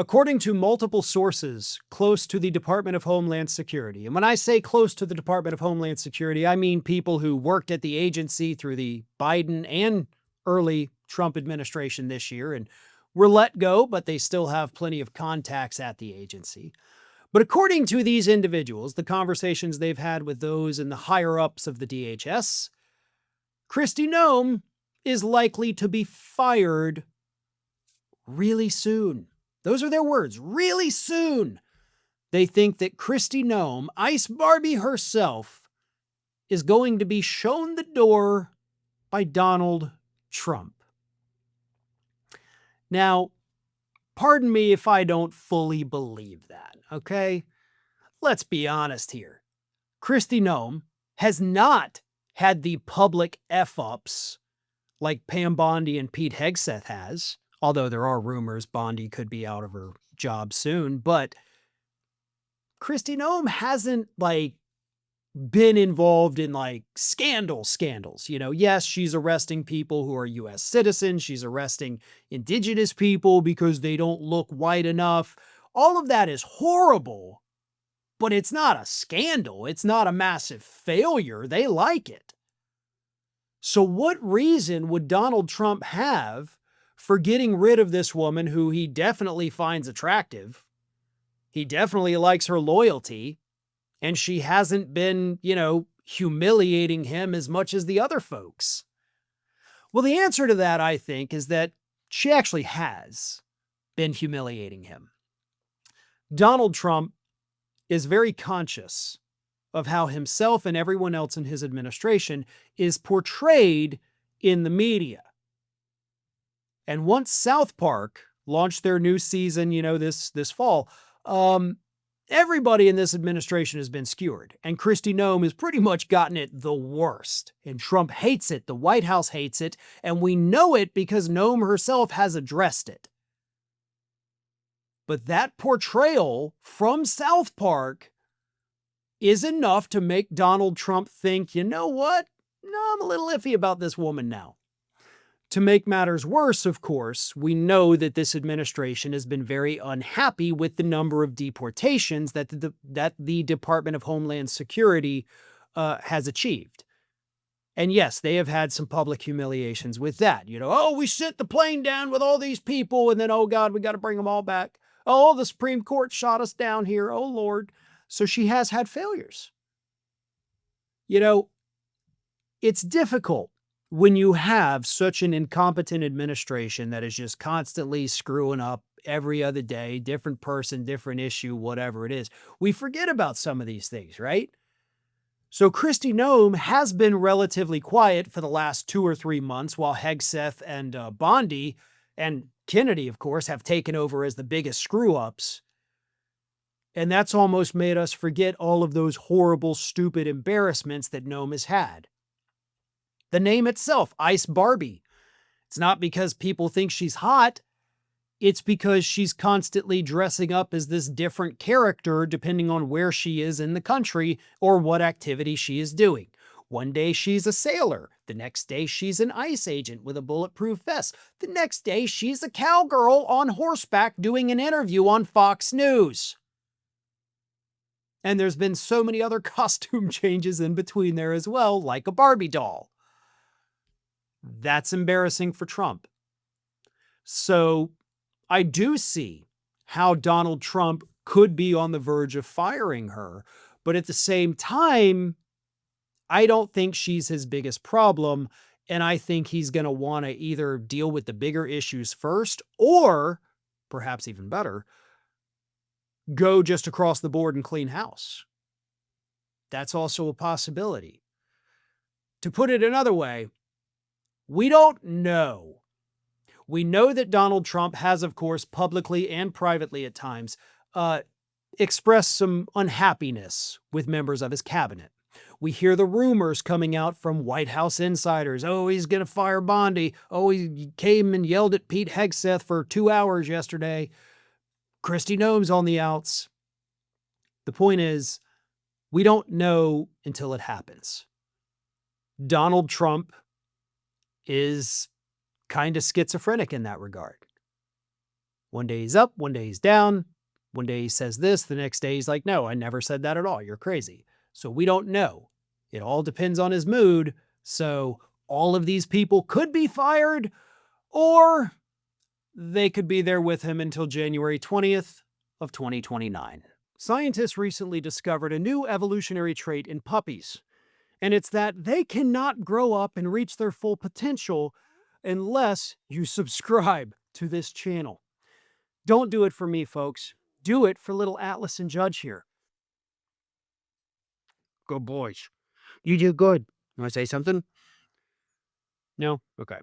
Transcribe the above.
According to multiple sources close to the Department of Homeland Security, and when I say close to the Department of Homeland Security, I mean people who worked at the agency through the Biden and early Trump administration this year and were let go, but they still have plenty of contacts at the agency. But according to these individuals, the conversations they've had with those in the higher ups of the DHS, Kristi Noem is likely to be fired really soon. Those are their words, really soon. They think that Kristi Noem, Ice Barbie herself, is going to be shown the door by Donald Trump. Now, pardon me if I don't fully believe that, okay? Let's be honest here. Kristi Noem has not had the public F-ups like Pam Bondi and Pete Hegseth has, although there are rumors Bondi could be out of her job soon, but Kristi Noem hasn't, been involved in, scandals. Yes, she's arresting people who are U.S. citizens. She's arresting indigenous people because they don't look white enough. All of that is horrible, but it's not a scandal. It's not a massive failure. They like it. So what reason would Donald Trump have for getting rid of this woman who he definitely finds attractive? He definitely likes her loyalty, and she hasn't been, humiliating him as much as the other folks. Well, the answer to that, I think, is that she actually has been humiliating him. Donald Trump is very conscious of how himself and everyone else in his administration is portrayed in the media. And once South Park launched their new season, this fall, everybody in this administration has been skewered. And Kristi Noem has pretty much gotten it the worst. And Trump hates it. The White House hates it. And we know it because Noem herself has addressed it. But that portrayal from South Park is enough to make Donald Trump think, you know what? No, I'm a little iffy about this woman now. To make matters worse, of course, we know that this administration has been very unhappy with the number of deportations that the Department of Homeland Security has achieved. And yes, they have had some public humiliations with that. We sent the plane down with all these people, and then, oh God, we got to bring them all back. Oh, the Supreme Court shot us down here. Oh, Lord. So she has had failures. It's difficult when you have such an incompetent administration that is just constantly screwing up every other day, different person, different issue, whatever it is. We forget about some of these things, right? So Kristi Noem has been relatively quiet for the last 2 or 3 months while Hegseth and Bondi and Kennedy, of course, have taken over as the biggest screw-ups. And that's almost made us forget all of those horrible, stupid embarrassments that Noem has had. The name itself, Ice Barbie. It's not because people think she's hot. It's because she's constantly dressing up as this different character depending on where she is in the country or what activity she is doing. One day she's a sailor. The next day she's an ICE agent with a bulletproof vest. The next day she's a cowgirl on horseback doing an interview on Fox News. And there's been so many other costume changes in between there as well, like a Barbie doll. That's embarrassing for Trump. So I do see how Donald Trump could be on the verge of firing her, but at the same time, I don't think she's his biggest problem, and I think he's going to want to either deal with the bigger issues first, or, perhaps even better, go just across the board and clean house. That's also a possibility. To put it another way, we don't know. We know that Donald Trump has, of course, publicly and privately at times, expressed some unhappiness with members of his cabinet. We hear the rumors coming out from White House insiders. Oh, he's going to fire Bondi. Oh, he came and yelled at Pete Hegseth for 2 hours yesterday. Kristi Noem's on the outs. The point is, we don't know until it happens. Donald Trump is kind of schizophrenic in that regard. One day he's up, one day he's down. One day he says this, the next day he's like, no, I never said that at all. You're crazy. So we don't know. It all depends on his mood. So all of these people could be fired, or they could be there with him until January 20th of 2029. Scientists recently discovered a new evolutionary trait in puppies, and it's that they cannot grow up and reach their full potential unless you subscribe to this channel. Don't do it for me, folks. Do it for little Atlas and Judge here. Good boys. You do good. You want to say something? No? Okay.